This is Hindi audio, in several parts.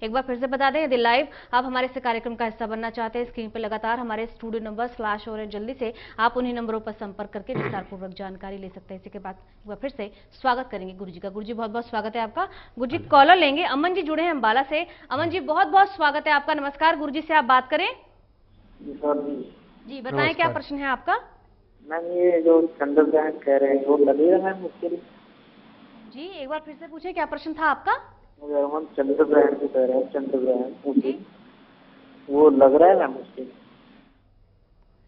एक बार फिर से बता दें, यदि लाइव आप हमारे इस कार्यक्रम का हिस्सा बनना चाहते हैं, स्क्रीन पर लगातार हमारे स्टूडियो नंबर फ्लैश हो रहे हैं, जल्दी से आप उन्हीं नंबरों पर संपर्क करके विस्तार पूर्वक जानकारी ले सकते हैं। इसी के बाद एक बार फिर से स्वागत करेंगे गुरुजी का। गुरुजी बहुत बहुत स्वागत है आपका। गुरुजी कॉलर लेंगे, अमन जी जुड़े हैं अम्बाला से। अमन जी बहुत बहुत स्वागत है आपका। नमस्कार, गुरुजी से आप बात करें। जी बताएं, क्या प्रश्न है आपका? मैम ये जो चंद्र ग्रहण कह रहे हैं वो लगेगा मैम मुश्किल? जी एक बार फिर से पूछे, क्या प्रश्न था आपका? हम चंद्र ग्रहण जो कह रहे हैं, चंद्र ग्रहण वो लग रहा है मैम मुश्किल?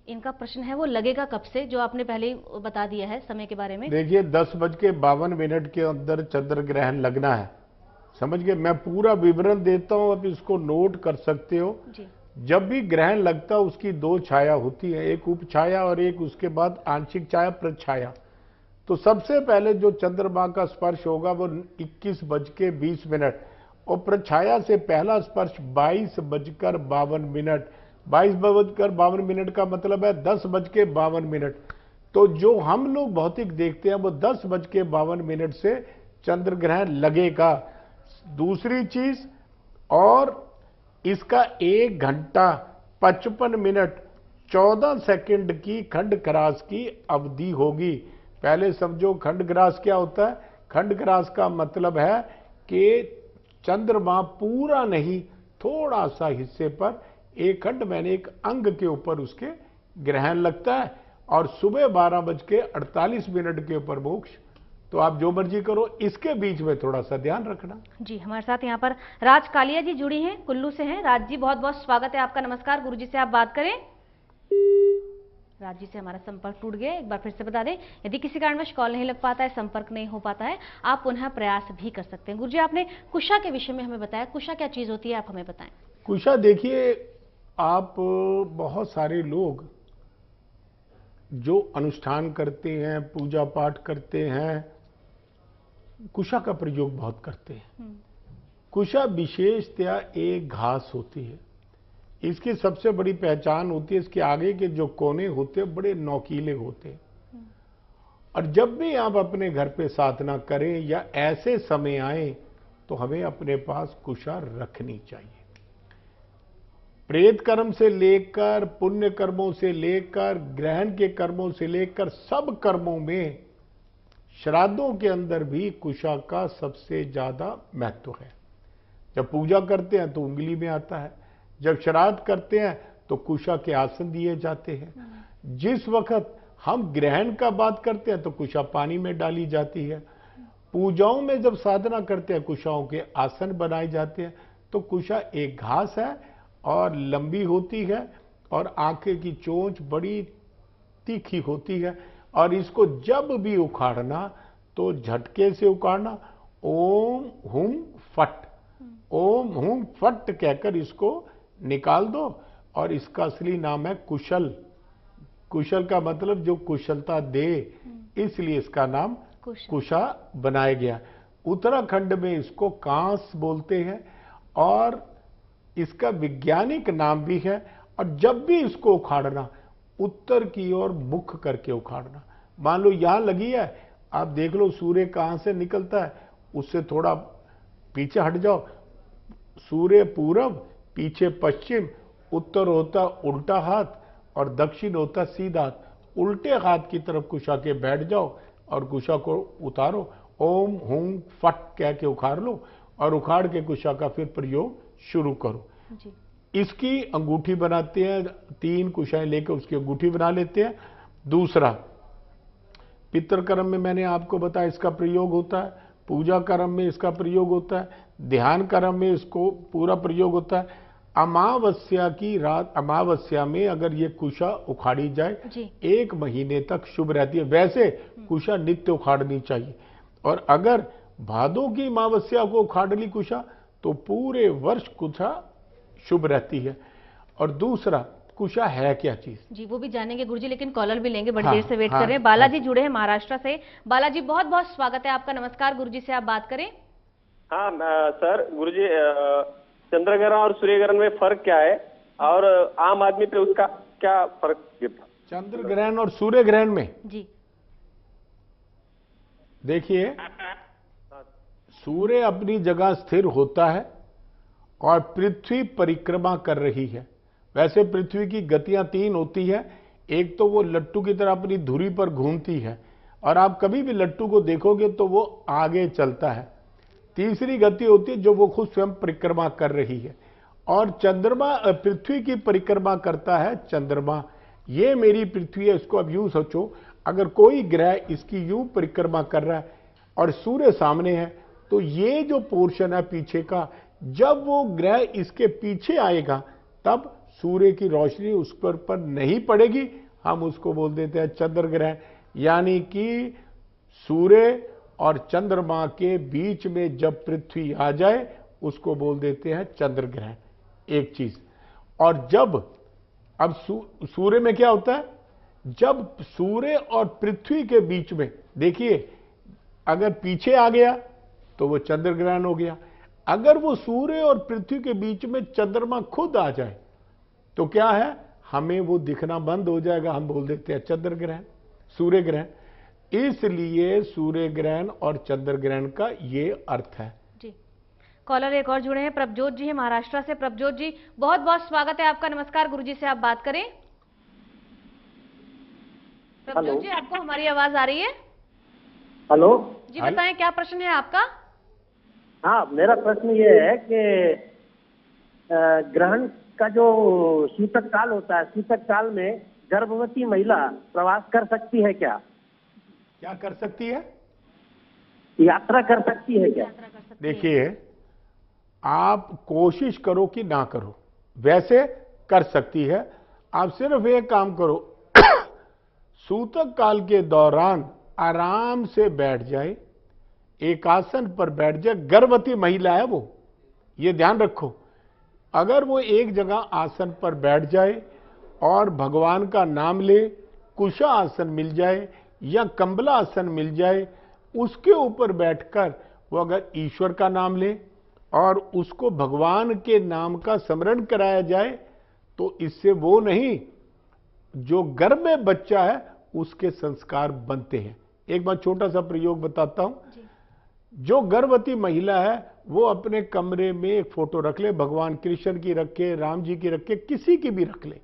इनका प्रश्न है वो लगेगा कब से, जो आपने पहले ही बता दिया है समय के बारे में। देखिए 10:52 के अंदर चंद्र ग्रहण लगना है, समझ गए। मैं पूरा विवरण देता हूं, आप इसको नोट कर सकते हो जी। जब भी ग्रहण लगता है उसकी दो छाया होती है, एक उप छाया और एक उसके बाद आंशिक छाया प्रछाया। तो सबसे पहले जो चंद्रमा का स्पर्श होगा वो 21:20 और प्रछाया से पहला स्पर्श 22:52। 22:52 का मतलब है 10:52। तो जो हम लोग भौतिक देखते हैं वो 10:52 से चंद्र ग्रहण लगेगा। दूसरी चीज, और इसका 1 घंटा 55 मिनट 14 सेकंड की खंड ग्रास की अवधि होगी। पहले समझो खंड ग्रास क्या होता है। खंड ग्रास का मतलब है कि चंद्रमा पूरा नहीं, थोड़ा सा हिस्से पर एक खंड मैंने एक अंग के ऊपर उसके ग्रहण लगता है, और सुबह 12:48 के ऊपर मोक्ष। तो आप जो मर्जी करो, इसके बीच में थोड़ा सा ध्यान रखना जी। हमारे साथ यहाँ पर राज कालिया जी जुड़ी हैं, कुल्लू से हैं। राज जी बहुत बहुत स्वागत है आपका। नमस्कार, गुरुजी से आप बात करें। राज जी से हमारा संपर्क टूट गया। एक बार फिर से बता दें, यदि किसी कारणवश कॉल नहीं लग पाता है, संपर्क नहीं हो पाता है, आप पुनः प्रयास भी कर सकते हैं। गुरुजी आपने कुशा के विषय में हमें बताया, कुशा क्या चीज होती है, आप हमें बताएं। कुशा देखिए, आप बहुत सारे लोग जो अनुष्ठान करते हैं, पूजा पाठ करते हैं, कुशा का प्रयोग बहुत करते हैं। कुशा विशेषतया एक घास होती है। इसकी सबसे बड़ी पहचान होती है इसके आगे के जो कोने होते हैं बड़े नौकीले होते हैं। और जब भी आप अपने घर पे साधना करें या ऐसे समय आए तो हमें अपने पास कुशा रखनी चाहिए। प्रेत कर्म से लेकर पुण्य कर्मों से लेकर ग्रहण के कर्मों से लेकर सब कर्मों में, श्राद्धों के अंदर भी कुशा का सबसे ज्यादा महत्व है। जब पूजा करते हैं तो उंगली में आता है, जब श्राद्ध करते हैं तो कुशा के आसन दिए जाते हैं। जिस वक्त हम ग्रहण का बात करते हैं तो कुशा पानी में डाली जाती है। पूजाओं में जब साधना करते हैं कुशाओं के आसन बनाए जाते हैं। तो कुशा एक घास है और लंबी होती है, और आंखें की चोंच बड़ी तीखी होती है, और इसको जब भी उखाड़ना तो झटके से उखाड़ना, ओम हुम फट, ओम हुम फट कहकर इसको निकाल दो। और इसका असली नाम है कुशल। कुशल का मतलब जो कुशलता दे, इसलिए इसका नाम कुशा बनाया गया। उत्तराखंड में इसको कांस बोलते हैं, और इसका वैज्ञानिक नाम भी है। और जब भी इसको उखाड़ना, उत्तर की ओर मुख करके उखाड़ना। मान लो यहां लगी है, आप देख लो सूर्य कहां से निकलता है, उससे थोड़ा पीछे हट जाओ। सूर्य पूरब, पीछे पश्चिम, उत्तर होता उल्टा हाथ और दक्षिण होता सीधा हाथ। उल्टे हाथ की तरफ कुशा के बैठ जाओ और कुशा को उतारो, ओम हुम फट कह के उखाड़ लो, और उखाड़ के कुशा का फिर प्रयोग शुरू करो जी। इसकी अंगूठी बनाते हैं, 3 कुशाएं लेकर उसकी अंगूठी बना लेते हैं। दूसरा, पितृकर्म में मैंने आपको बताया इसका प्रयोग होता है, पूजा कर्म में इसका प्रयोग होता है, ध्यान कर्म में इसको पूरा प्रयोग होता है। अमावस्या की रात, अमावस्या में अगर ये कुशा उखाड़ी जाए 1 महीने तक शुभ रहती है। वैसे कुशा नित्य उखाड़नी चाहिए, और अगर भादों की अमावस्या को उखाड़ ली कुशा तो पूरे वर्ष कुशा शुभ रहती है। और दूसरा, कुशा है क्या चीज जी, वो भी जानेंगे गुरुजी, लेकिन कॉलर भी लेंगे, बड़ी देर से वेट कर रहे हैं। बालाजी जुड़े हैं महाराष्ट्र से। बालाजी बहुत बहुत स्वागत है आपका। नमस्कार, गुरुजी से आप बात करें। हाँ सर, गुरुजी चंद्र ग्रहण और सूर्य ग्रहण में फर्क क्या है, और आम आदमी पे उसका क्या फर्क गिरता? चंद्र ग्रहण और सूर्य ग्रहण में जी देखिए, सूर्य अपनी जगह स्थिर होता है और पृथ्वी परिक्रमा कर रही है। वैसे पृथ्वी की गतियां 3 होती है, एक तो वो लट्टू की तरह अपनी धुरी पर घूमती है और आप कभी भी लट्टू को देखोगे तो वो आगे चलता है। तीसरी गति होती है जो वो खुद स्वयं परिक्रमा कर रही है, और चंद्रमा पृथ्वी की परिक्रमा करता है चंद्रमा। ये मेरी पृथ्वी है, इसको अब यूं सोचो, अगर कोई ग्रह इसकी यूं परिक्रमा कर रहा है और सूर्य सामने है, तो ये जो पोर्शन है पीछे का, जब वो ग्रह इसके पीछे आएगा तब सूर्य की रोशनी उस पर नहीं पड़ेगी, हम उसको बोल देते हैं चंद्र ग्रह। यानी कि सूर्य और चंद्रमा के बीच में जब पृथ्वी आ जाए उसको बोल देते हैं चंद्र ग्रह, एक चीज। और जब अब सूर्य में क्या होता है, जब सूर्य और पृथ्वी के बीच में, देखिए अगर पीछे आ गया तो वो चंद्र ग्रहण हो गया, अगर वो सूर्य और पृथ्वी के बीच में चंद्रमा खुद आ जाए तो क्या है, हमें वो दिखना बंद हो जाएगा, हम बोल देते हैं चंद्र ग्रहण, सूर्य ग्रहण। इसलिए सूर्य ग्रहण और चंद्र ग्रहण का ये अर्थ है। जी, कॉलर एक और जुड़े हैं, प्रभजोत जी हैं महाराष्ट्र से। प्रभजोत जी, बहुत बहुत स्वागत है आपका। नमस्कार, गुरुजी से आप बात करें। प्रभजोत जी, आपको हमारी आवाज आ रही है? हेलो जी, बताएं क्या प्रश्न है आपका? हाँ, मेरा प्रश्न ये है कि ग्रहण का जो सूतक काल होता है, सूतक काल में गर्भवती महिला प्रवास कर सकती है क्या? क्या कर सकती है? यात्रा कर सकती है क्या? देखिए, आप कोशिश करो कि ना करो, वैसे कर सकती है। आप सिर्फ एक काम करो, सूतक काल के दौरान आराम से बैठ जाए, एक आसन पर बैठ जाए। गर्भवती महिला है वो, ये ध्यान रखो। अगर वो एक जगह आसन पर बैठ जाए और भगवान का नाम ले, कुशा आसन मिल जाए या कंबला आसन मिल जाए, उसके ऊपर बैठकर वो अगर ईश्वर का नाम ले और उसको भगवान के नाम का स्मरण कराया जाए, तो इससे वो नहीं, जो गर्भ में बच्चा है उसके संस्कार बनते हैं। एक बार छोटा सा प्रयोग बताता हूं। जो गर्भवती महिला है वो अपने कमरे में एक फोटो रख ले, भगवान कृष्ण की रखे, राम जी की रखे, किसी की भी रख ले,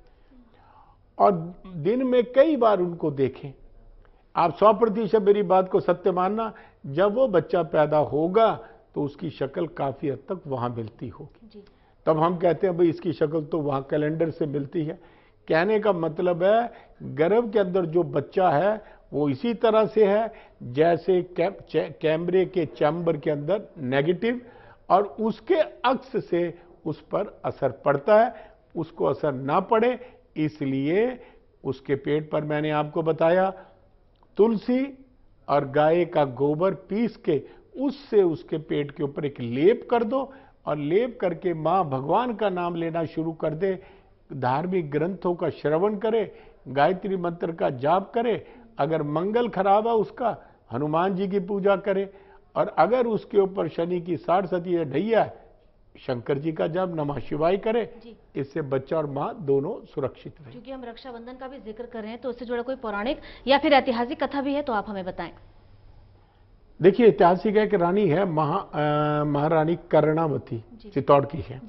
और दिन में कई बार उनको देखें। आप 100% मेरी बात को सत्य मानना, जब वो बच्चा पैदा होगा तो उसकी शक्ल काफी हद तक वहां मिलती होगी। तब हम कहते हैं भाई इसकी शक्ल तो वहां कैलेंडर से मिलती है। कहने का मतलब है, गर्भ के अंदर जो बच्चा है वो इसी तरह से है जैसे कैमरे के चैम्बर के अंदर नेगेटिव, और उसके अक्स से उस पर असर पड़ता है, उसको असर ना पड़े इसलिए उसके पेट पर मैंने आपको बताया तुलसी और गाय का गोबर पीस के उससे उसके पेट के ऊपर एक लेप कर दो, और लेप करके मां भगवान का नाम लेना शुरू कर दे, धार्मिक ग्रंथों का श्रवण करे, गायत्री मंत्र का जाप करे। अगर मंगल खराब है उसका हनुमान जी की पूजा करे, और अगर उसके ऊपर शनि की 60 सती है ढैया, शंकर जी का जप नमः शिवाय करे। इससे बच्चा और माँ दोनों सुरक्षित रहे। क्योंकि हम रक्षाबंधन का भी जिक्र कर रहे हैं, तो उससे जुड़ा कोई पौराणिक या फिर ऐतिहासिक कथा भी है तो आप हमें बताएं। देखिए, ऐतिहासिक है कि रानी है महारानी कर्णावती, चित्तौड़ की है।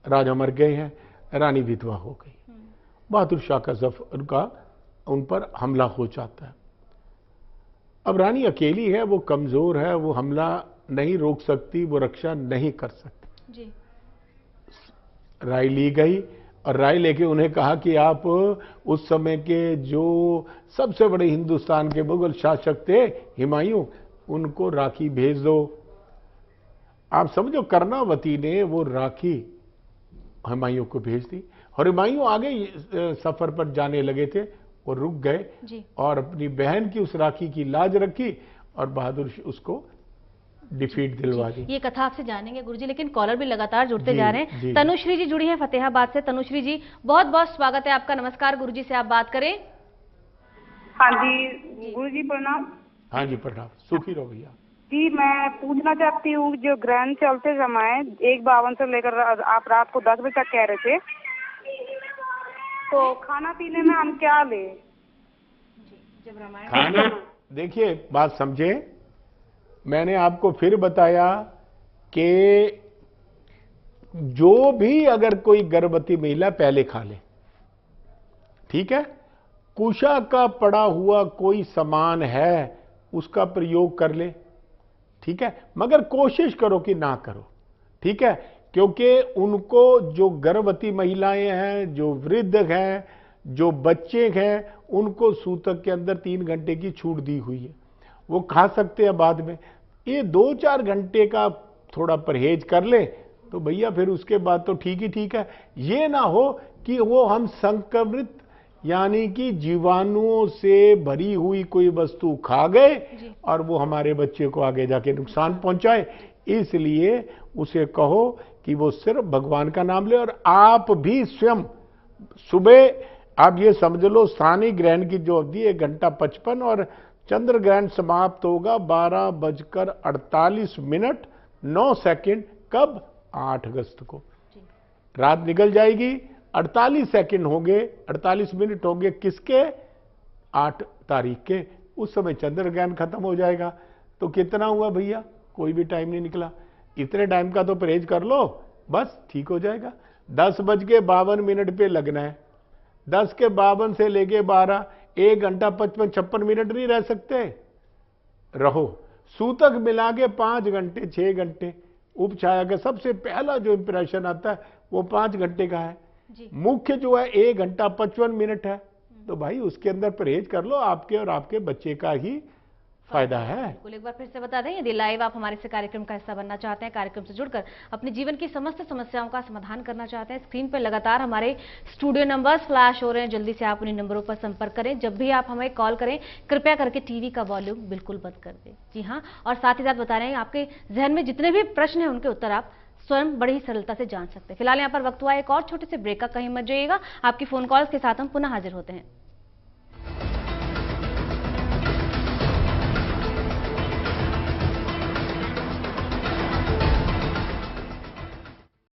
राजा मर गए हैं, रानी विधवा हो गई। बहादुर शाह का जफर का उन पर हमला हो जाता है। अब रानी अकेली है, वो कमजोर है, वो हमला नहीं रोक सकती, वो रक्षा नहीं कर सकती। जी। राय ली गई और राय लेके उन्हें कहा कि आप उस समय के जो सबसे बड़े हिंदुस्तान के मुगल शासक थे हुमायूं, उनको राखी भेज दो। आप समझो, कर्णावती ने वो राखी हुमायूं को भेज दी, और हुमायूं आगे सफर पर जाने लगे थे, वो रुक गए और अपनी बहन की उस राखी की लाज रखी और बहादुर उसको डिफीट दिलवा दी। ये कथा आपसे जानेंगे गुरुजी, लेकिन कॉलर भी लगातार जुड़ते जा रहे हैं। तनुश्री जी जुड़ी हैं फतेहाबाद से। तनुश्री जी, बहुत बहुत स्वागत है आपका। नमस्कार, गुरुजी से आप बात करें। हाँ जी गुरुजी प्रणाम। हाँ जी प्रणाम, सुखी रहो भैया। जी, मैं पूछना चाहती हूँ, जो ग्रहण चलते समय 1:52 से लेकर आप रात को 10 बजे तक कह रहे थे, तो खाना पीने में हम क्या लें? जब रामायण खाना, देखिए बात समझे, मैंने आपको फिर बताया कि जो भी अगर कोई गर्भवती महिला पहले खा ले, ठीक है, कुशा का पड़ा हुआ कोई सामान है उसका प्रयोग कर ले, ठीक है, मगर कोशिश करो कि ना करो, ठीक है, क्योंकि उनको जो गर्भवती महिलाएं हैं, जो वृद्ध हैं, जो बच्चे हैं, उनको सूतक के अंदर 3 घंटे की छूट दी हुई है, वो खा सकते हैं बाद में। ये 2-4 घंटे का थोड़ा परहेज कर ले तो भैया फिर उसके बाद तो ठीक ही ठीक है। ये ना हो कि वो हम संक्रमित यानी कि जीवाणुओं से भरी हुई कोई वस्तु खा गए और वो हमारे बच्चे को आगे जाके नुकसान पहुंचाए। इसलिए उसे कहो कि वो सिर्फ भगवान का नाम ले। और आप भी स्वयं सुबह आप ये समझ लो स्थानीय ग्रहण की जो अवधि 1:55 और चंद्र ग्रहण समाप्त होगा 12:48 कब? 8 अगस्त को। रात निकल जाएगी, 48 सेकंड होंगे, 48 मिनट होंगे किसके? 8 तारीख के। उस समय चंद्र ग्रहण खत्म हो जाएगा। तो कितना हुआ भैया? कोई भी टाइम नहीं निकला। इतने टाइम का तो परहेज कर लो, बस ठीक हो जाएगा। 10:52 पे लगना है। 10:52 से लेके 12, 1 घंटा 55-56 मिनट नहीं रह सकते? रहो। सूतक मिला के 5 घंटे 6 घंटे। उपछाया का सबसे पहला जो इंप्रेशन आता है वो 5 घंटे का है। मुख्य जो है 1 घंटा 55 मिनट है। तो भाई उसके अंदर परहेज कर लो, आपके और आपके बच्चे का ही फायदा है। बिल्कुल, एक बार फिर से बता दें, यदि लाइव आप हमारे इस कार्यक्रम का हिस्सा बनना चाहते हैं, कार्यक्रम से जुड़कर अपने जीवन की समस्त समस्याओं का समाधान करना चाहते हैं, स्क्रीन पर लगातार हमारे स्टूडियो नंबर्स फ्लैश हो रहे हैं। जल्दी से आप उन्हीं नंबरों पर संपर्क करें। जब भी आप हमें कॉल करें कृपया करके टीवी का वॉल्यूम बिल्कुल बंद कर दें। जी हाँ, और साथ ही साथ बता रहे हैं आपके जहन में जितने भी प्रश्न हैं उनके उत्तर आप स्वयं बड़ी ही सरलता से जान सकते हैं। फिलहाल यहाँ पर वक्त हुआ एक और छोटे से ब्रेक का, कहीं मत जाइएगा। आपकी फोन कॉल्स के साथ हम पुनः हाजिर होते हैं।